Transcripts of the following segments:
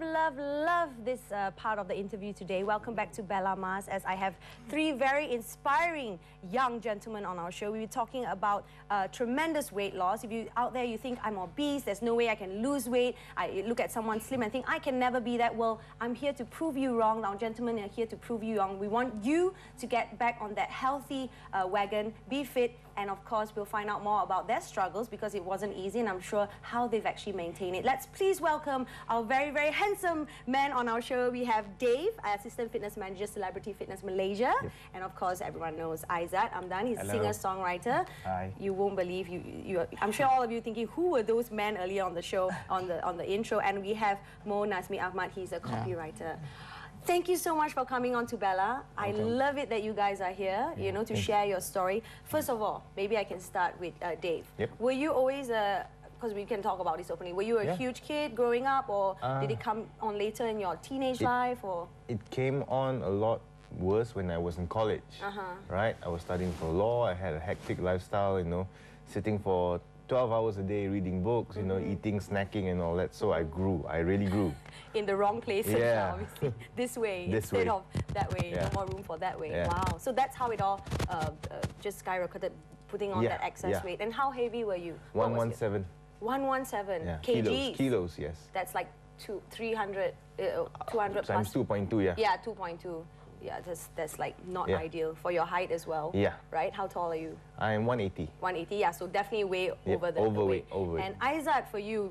love this part of the interview today. Welcome back to Bella Mars, as I have three very inspiring young gentlemen on our show. We'll be talking about tremendous weight loss. If you out there, you think I'm obese, there's no way I can lose weight. I look at someone slim and think I can never be that. Well, I'm here to prove you wrong. Our gentlemen are here to prove you wrong. We want you to get back on that healthy wagon, be fit, and of course, we'll find out more about their struggles because it wasn't easy, and I'm sure how they've actually maintained it. Let's please welcome our very, very handsome man on our show. We have Dave, Assistant Fitness Manager, Celebrity Fitness Malaysia. Yep. And of course, everyone knows Aizat Amdan. He's a singer-songwriter. Hi. You won't believe, I'm sure all of you thinking, who were those men earlier on the show, on the intro? And we have Mo Nazmi Ahmad. He's a copywriter. Thank you so much for coming on to Bella. I love it that you guys are here, you know, to share your story. First of all, maybe I can start with Dave. Yep. Were you always because we can talk about this openly, were you a huge kid growing up, or did it come on later in your teenage life? Or it came on a lot worse when I was in college, right? I was studying for law, I had a hectic lifestyle, you know, sitting for 12 hours a day reading books, you know, eating, snacking and all that. So I grew, I really grew. In the wrong places, obviously. This way, instead of that way, no more room for that way. Wow. So that's how it all just skyrocketed, putting on that excess weight. And how heavy were you? 117. 117 kgs? Kilos, yes. That's like 200 plus? Times 2.2, yeah. Yeah, 2.2. Yeah, that's like not ideal for your height as well. Yeah. Right? How tall are you? I'm 180. 180, yeah, so definitely way over the weight. Overweight. And Aizat, for you,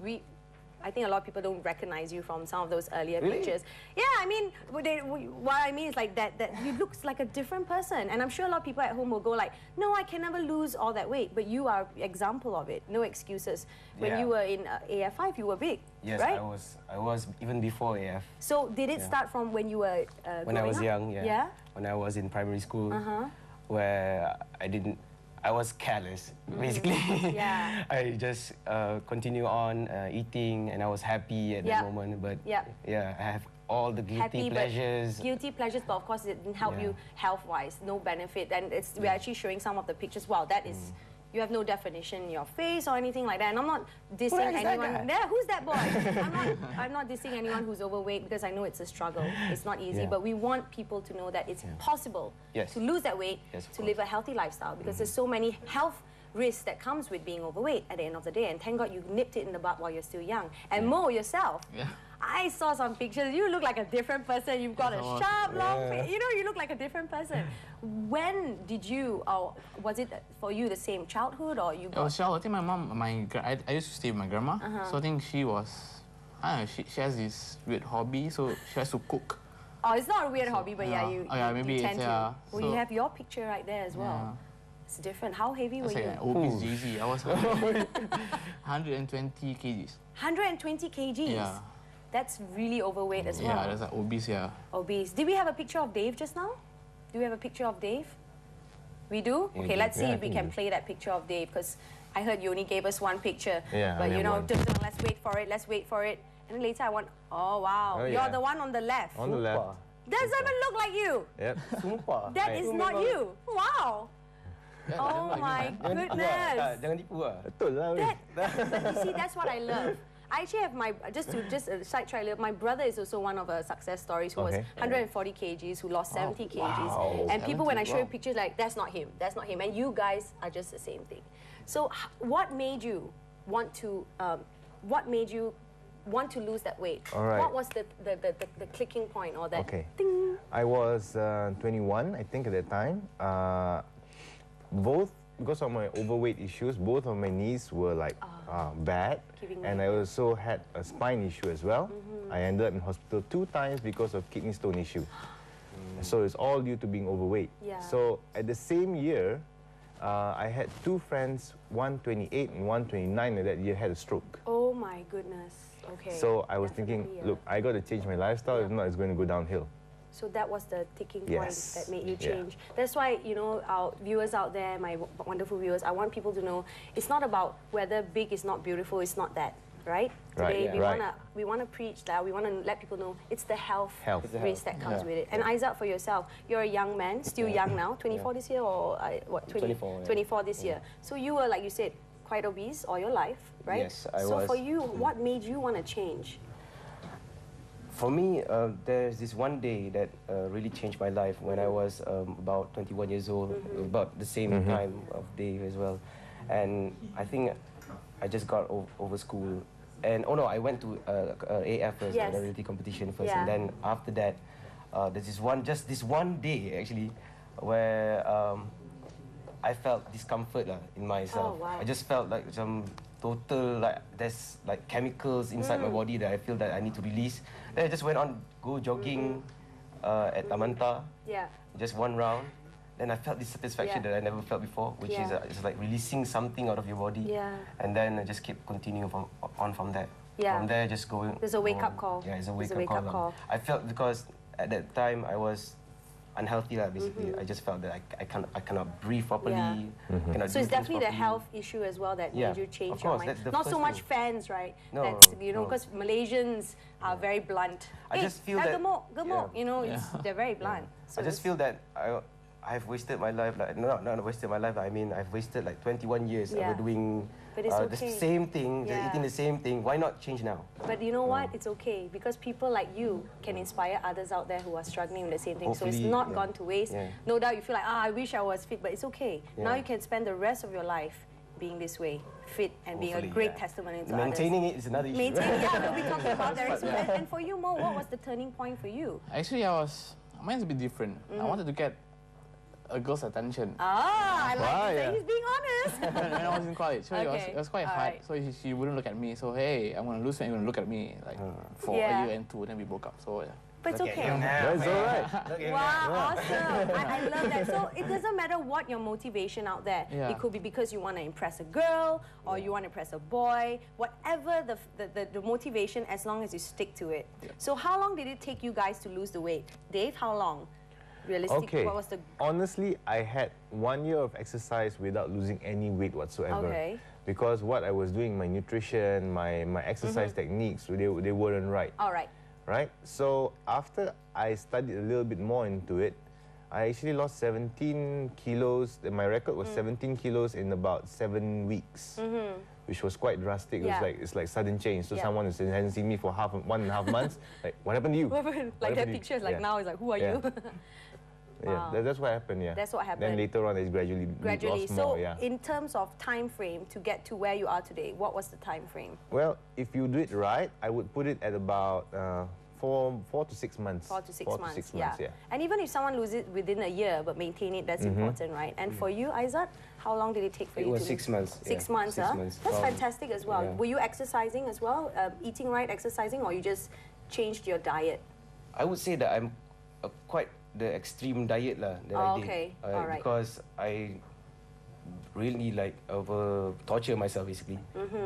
I think a lot of people don't recognize you from some of those earlier pictures. Yeah, I mean, what I mean is like that you look like a different person. And I'm sure a lot of people at home will go like, no, I can never lose all that weight. But you are an example of it. No excuses. When you were in AF5, you were big, yes, right? I was even before AF. So did it start from when you were when I was young, yeah. When I was in primary school, where I was careless, basically. Yeah. I just continue on eating, and I was happy at that moment. But yeah, I have all the guilty pleasures. Guilty pleasures, but of course it didn't help you health-wise. No benefit, and we're actually showing some of the pictures. Wow, that is. You have no definition in your face or anything like that. And I'm not dissing anyone. Who's that boy? I'm not dissing anyone who's overweight, because I know it's a struggle. It's not easy, but we want people to know that it's possible to lose that weight, to live a healthy lifestyle, because there's so many health risks that comes with being overweight at the end of the day. And thank God you nipped it in the bud while you're still young. And Mo, yourself. I saw some pictures. You look like a different person. You've got a sharp, long face. You know, you look like a different person. When did you, or was it for you the same childhood, or you got... I think my mom, I used to stay with my grandma. So I think she was, I don't know, she has this weird hobby, so she has to cook. Oh, it's not a weird hobby, but you tend to. Well, so, you have your picture right there as well. It's different. How heavy were you? Obese GG. I was 120 kgs. 120 kgs? Yeah. That's really overweight as well. Yeah, that's like obese, Obese. Did we have a picture of Dave just now? Do we have a picture of Dave? We do? Okay, let's see if we can play that picture of Dave, because I heard you only gave us one picture. Yeah, but you know, let's wait for it, let's wait for it. And then later I want, oh wow, you're the one on the left. On the left. Doesn't even look like you. Yep. That is not you. Wow. Oh my goodness. Jangan tipu lah. Betul lah. You see, that's what I love. I actually have just a side trailer. My brother is also one of success stories who was 140 kgs, who lost 70 kgs. And people, when I show you pictures, like, that's not him, that's not him. And you guys are just the same thing. So what made you want to, lose that weight? Right. What was the clicking point, or that ding? I was 21, I think, at that time. Because of my overweight issues, both of my knees were like bad, and I also had a spine issue as well. I ended up in hospital 2 times because of kidney stone issue. So it's all due to being overweight. So at the same year, I had 2 friends, 128 and 129, that year had a stroke. Oh my goodness. Okay. So I was thinking, look, I got to change my lifestyle, if not it's going to go downhill. So that was the ticking point that made you change. That's why, you know, our viewers out there, my wonderful viewers, I want people to know it's not about whether big is not beautiful. It's not that, right? Today we wanna preach that. We wanna let people know it's the health risk that comes with it. And Aizat, for yourself, you're a young man, still young now, 24 this year, or what? 24. 24 this year. So you were, like you said, quite obese all your life, right? Yes, I was. So for you, what made you want to change? For me, there's this one day that really changed my life when I was about 21 years old, about the same time of day as well. And I think I just got over school. And oh no, I went to AF first, the reality competition first, and then after that, there's this one day actually, where I felt discomfort in myself. Oh, wow. I just felt like some total, like there's like chemicals inside my body that I feel that I need to release. Then I just went on, go jogging at Tamanta, just one round. Then I felt this satisfaction that I never felt before, which is it's like releasing something out of your body. And then I just keep continuing from that. From there, just going. There's a wake-up call. Yeah, it's a wake-up call. I felt because at that time I was unhealthy basically. I just felt that I cannot breathe properly. So it's definitely the health issue as well that made you change your mind. Not so much fans, right? No, that's, you know, because Malaysians are very blunt. I just feel that gemuk, you know, they're very blunt. So I just feel that I've wasted my life. Like not wasted my life. I mean, I've wasted like 21 years of doing the same thing, just eating the same thing. Why not change now? But you know what? It's okay because people like you can inspire others out there who are struggling with the same thing. Hopefully, so it's not gone to waste. No doubt you feel like, I wish I was fit, but it's okay. Now you can spend the rest of your life being this way, fit and being a great testimony to Maintaining others. it is another issue. Maintaining, we'll be talking about that. And for you, Mo, what was the turning point for you? Actually, mine's a bit different. I wanted to get a girl's attention. I like to say he's being honest. When I was in college, so it was quite hard. So she wouldn't look at me. So hey, I'm gonna lose weight. You're gonna look at me like for a year and two. Then we broke up. So But it's okay. That's all right. Wow, awesome. I love that. So it doesn't matter what your motivation out there. It could be because you want to impress a girl or you want to impress a boy. Whatever the motivation, as long as you stick to it. So how long did it take you guys to lose the weight? Dave, how long? Realistically, what was the... Honestly, I had 1 year of exercise without losing any weight whatsoever. Because what I was doing, my nutrition, my exercise techniques, they weren't right. All right. Right? So after I studied a little bit more into it, I actually lost 17 kilos. My record was 17 kilos in about 7 weeks, which was quite drastic. It's like sudden change. So someone who hasn't seen me for 1.5 months, like, what happened to you? Like that picture is like now, it's like, who are you? Wow. That's what happened, That's what happened. Then later on, it's gradually lost more, in terms of time frame to get to where you are today, what was the time frame? Well, if you do it right, I would put it at about 4 to 6 months. 4 to 6 months, yeah. And even if someone loses it within a year, but maintain it, that's important, right? And for you, Aizat, how long did it take for you to... It was 6 months. 6 months, 6 months. That's fantastic as well. Were you exercising as well? Eating right, exercising, or you just changed your diet? I would say that I'm quite the extreme diet that I did. All right. Because I really torture myself basically.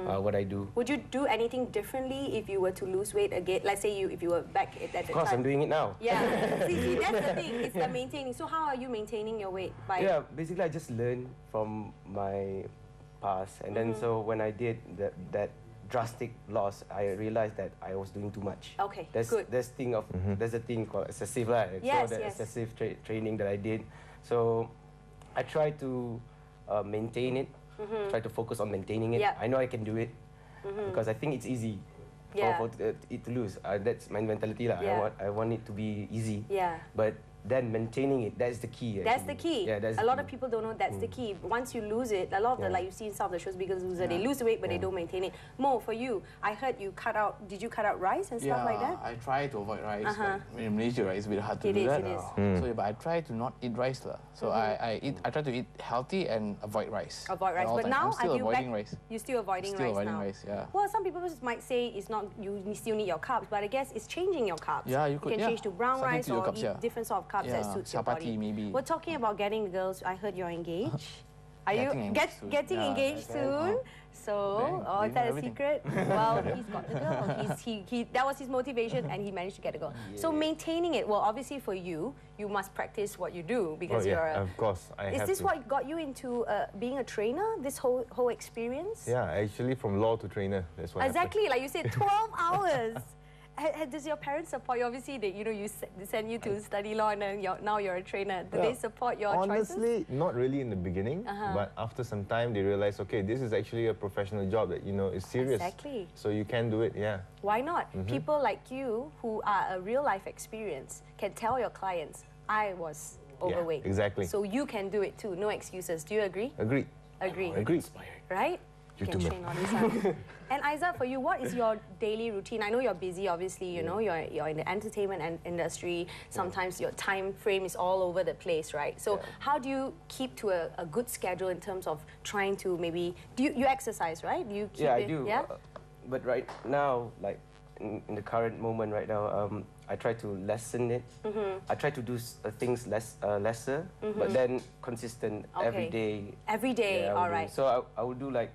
What I do. Would you do anything differently if you were to lose weight again? Let's say if you were back at that time. Of course, I'm doing it now. Yeah. see, that's the thing. It's the maintaining. So how are you maintaining your weight? Basically I just learned from my past, and then so when I did that drastic loss, I realized that I was doing too much. Okay, There's a thing called excessive, right? Yes, so the excessive training that I did. So I try to maintain it, try to focus on maintaining it. I know I can do it because I think it's easy for it to lose. That's my mentality. I want it to be easy. But then maintaining it, that's the key. That's the key. A lot of people don't know that's the key. Once you lose it, a lot of like you see in some of the shows, Biggest Loser, they lose the weight but they don't maintain it. Mo, for you, I heard you did you cut out rice and stuff like that? I try to avoid rice. But in Malaysia, right, it's a bit hard to do that. It is. So, but I try to not eat rice. So I try to eat healthy and avoid rice. Avoid rice. But now, I'm still avoiding rice. You're still avoiding rice now? Rice, yeah. Well, some people might say it's not, you still need your carbs, but I guess it's changing your carbs. Yeah, you can change to brown rice or eat different sort of carbs that suits your body. Maybe. We're talking about getting girls. I heard you're engaged. Are you getting engaged soon? So, is that a secret? Well, he's got the girl. That was his motivation, and he managed to get a girl. So maintaining it. Well, obviously for you, you must practice what you do because you're. Of course, Is this what got you into being a trainer? This whole experience? Yeah, actually from law to trainer. That's what. Exactly, like you said, 12 hours. does your parents support you? Obviously, they, you send you to study law, and then now you're a trainer. Do they support your choices? Honestly, not really in the beginning, but after some time, they realize, okay, this is actually a professional job that is serious. Exactly. So you can do it, yeah. Why not? People like you who are a real life experience can tell your clients, I was overweight. Yeah, exactly. So you can do it too. No excuses. Do you agree? Agreed. Agree. Agreed. Right? You can train all these out. And Aizat, for you, what is your daily routine? I know you're busy, obviously, you know, you're in the entertainment industry. Sometimes your time frame is all over the place, right? So how do you keep to a good schedule in terms of trying to maybe, you exercise, right? Do you keep I do. Yeah? But right now, like in the current moment right now, I try to lessen it. I try to do things lesser, but then consistent every day. Every day, all right. So I would do like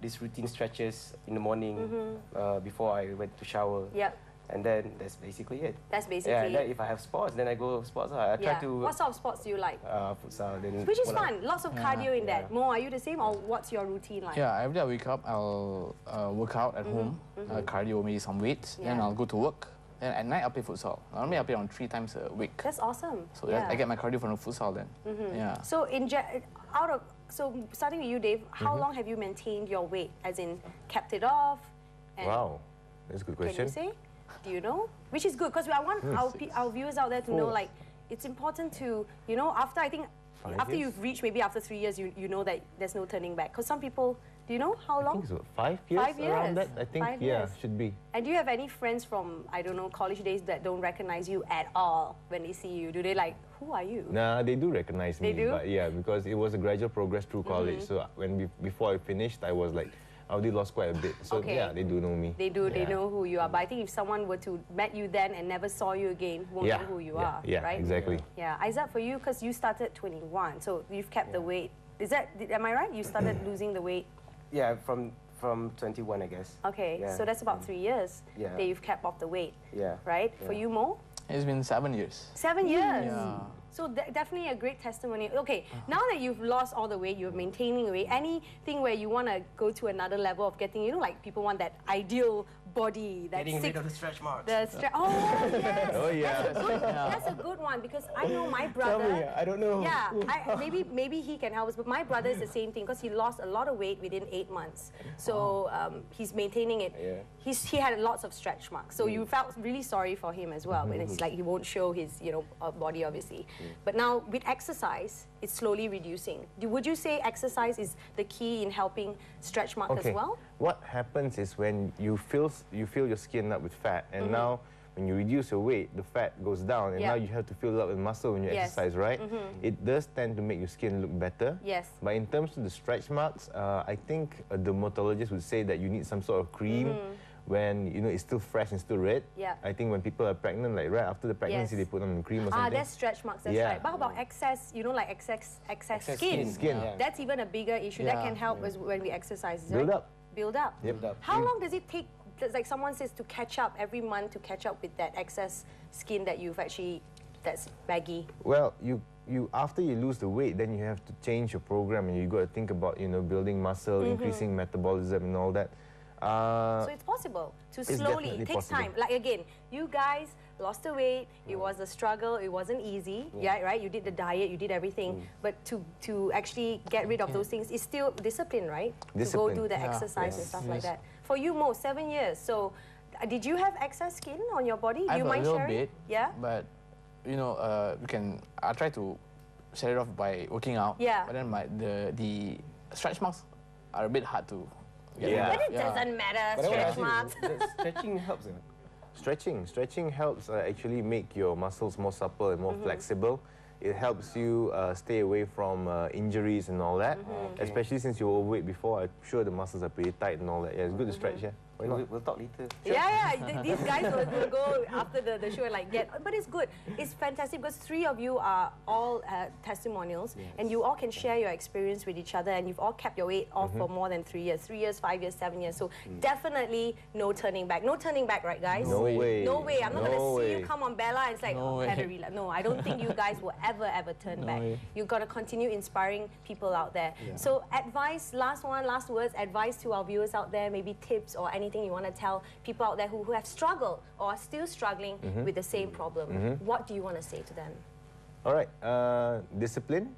these routine stretches in the morning before I went to shower. Yep. And then that's basically it. That's basically it. And then if I have sports, then I go sports. I try to... What sort of sports do you like? Futsal. Then which is fun. Lots of cardio in that. Mo, are you the same, or what's your routine like? Yeah, every day I wake up, I'll work out at home, cardio, maybe some weights, then I'll go to work. Then at night, I'll play futsal. Normally, I play around 3 times a week. That's awesome. So I get my cardio from the futsal then. Yeah. So starting with you, Dave, how long have you maintained your weight? As in, kept it off? And wow, that's a good question. Can you say? Do you know? Which is good, because I want our viewers out there to know, like, it's important to, you know, after you've reached, maybe after 3 years, you know that there's no turning back. Because some people, do you know how long? I think so. 5 years? 5 years. Around that, I think, 5 years. should be. And do you have any friends from, I don't know, college days that don't recognize you at all when they see you? Do they like, who are you? Nah, they do recognize me. They do? But yeah, because it was a gradual progress through college. So before I finished, I was like, I already lost quite a bit. So yeah, they do know me. They do, they know who you are. But I think if someone were to met you then and never saw you again, won't know who you are, yeah, right? Exactly. Yeah, Aizat, for you, because you started 21, so you've kept the weight. Am I right? You started losing the weight? Yeah, from 21, I guess. Okay, so that's about 3 years that you've kept off the weight. Yeah. Right? Yeah. For you, Mo? It's been 7 years. 7 years? Yeah. So definitely a great testimony. Okay, now that you've lost all the weight, you're maintaining weight, anything where you want to go to another level of getting, you know, like people want that ideal body, that getting rid of the stretch marks. Oh, yes. Oh, yeah. That's a good one, because I know my brother. Tell me, I don't know. Yeah, maybe he can help us, but my brother is the same thing, because he lost a lot of weight within 8 months. So he's maintaining it. Yeah. He had lots of stretch marks. So you felt really sorry for him as well. But it's like he won't show his body, obviously. But now with exercise, it's slowly reducing. Would you say exercise is the key in helping stretch marks as well? What happens is when you fill your skin up with fat, and now when you reduce your weight, the fat goes down, and now you have to fill it up with muscle when you exercise, right? It does tend to make your skin look better. Yes. But in terms of the stretch marks, I think a dermatologist would say that you need some sort of cream when it's still fresh and still red. Yeah. I think when people are pregnant, like right after the pregnancy, they put on the cream or something. That's stretch marks, that's right. But how about excess, like excess skin? Yeah. That's even a bigger issue. That can help us when we exercise, Build right? up. Build up. Yep. How long does it take, like someone says, to catch up every month, to catch up with that excess skin that you've actually, that's baggy? Well, after you lose the weight, then you have to change your program, and you got to think about building muscle, increasing metabolism and all that. So it's possible to slowly, it takes time. Like again, you guys lost the weight, it was a struggle, it wasn't easy, right? You did the diet, you did everything, but to actually get rid of those things is still discipline, right? Discipline. To go do the exercise and stuff like that. For you, Mo, 7 years, so did you have excess skin on your body? Do you mind sharing? A little bit, yeah? But I try to set it off by working out. Yeah. But then the stretch marks are a bit hard to get rid of. But it doesn't matter, stretch marks. Stretching helps. Stretching helps actually make your muscles more supple and more flexible. It helps you stay away from injuries and all that. Especially since you were overweight before, I'm sure the muscles are pretty tight and all that. Yeah, it's good to stretch, yeah. Why not? We'll talk later. Yeah. These guys will go after the show and but it's good. It's fantastic because 3 of you are all testimonials, and you all can share your experience with each other, and you've all kept your weight off for more than 3 years. 3 years, 5 years, 7 years. So definitely no turning back. No turning back, right, guys? No way. No way. I'm not going to see way. you come on Bella and it's like, no, I don't think you guys will ever turn back. You've got to continue inspiring people out there. So advice, last words, advice to our viewers out there, maybe tips or anything anything you want to tell people out there who have struggled or are still struggling with the same problem, what do you want to say to them? All right, discipline.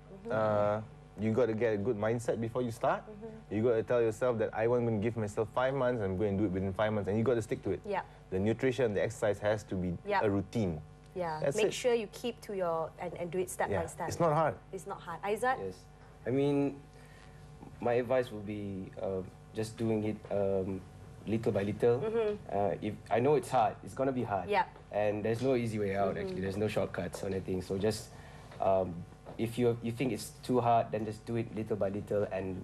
You got to get a good mindset before you start. You got to tell yourself that I'm going to give myself 5 months, I'm going to do it within 5 months, and you got to stick to it. Yeah. The nutrition, the exercise has to be a routine. Yeah, That's make it. sure you keep to your, and do it step by step. It's not hard. It's not hard. Aizat? Yes. I mean, my advice would be just doing it little by little. If I know it's hard, it's going to be hard. Yeah. And there's no easy way out, actually. There's no shortcuts or anything. So just, if you think it's too hard, then just do it little by little and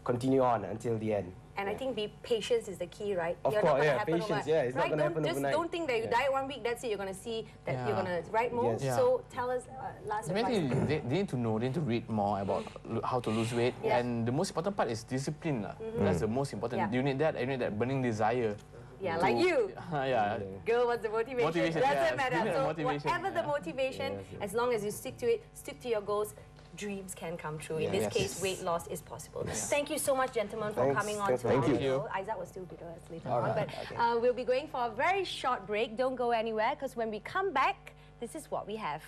continue on until the end. And I think patience is the key, right? Of course, not gonna yeah, happen patience, overnight. yeah, it's not right? gonna happen just overnight. don't think that you diet 1 week, that's it, you're going to see that you're going to, right, Mo? Yes. Yeah. So tell us, last advice. Basically, they need to know, they need to read more about how to lose weight. Yeah. And the most important part is discipline. That's the most important. Yeah. You need that, you need that burning desire. Yeah, like you. Yeah. Girl, what's the motivation? Motivation, Doesn't yeah. matter. Give me a So motivation, whatever the motivation, Yes, yes. as long as you stick to it, stick to your goals, dreams can come true. In this Yes. case, weight loss is possible. Thank you so much, gentlemen, for Thanks. coming on Thanks to for our having me. show. Aizat will still be with us later All on. right, But okay. we'll be going for a very short break. Don't go anywhere, because when we come back, this is what we have.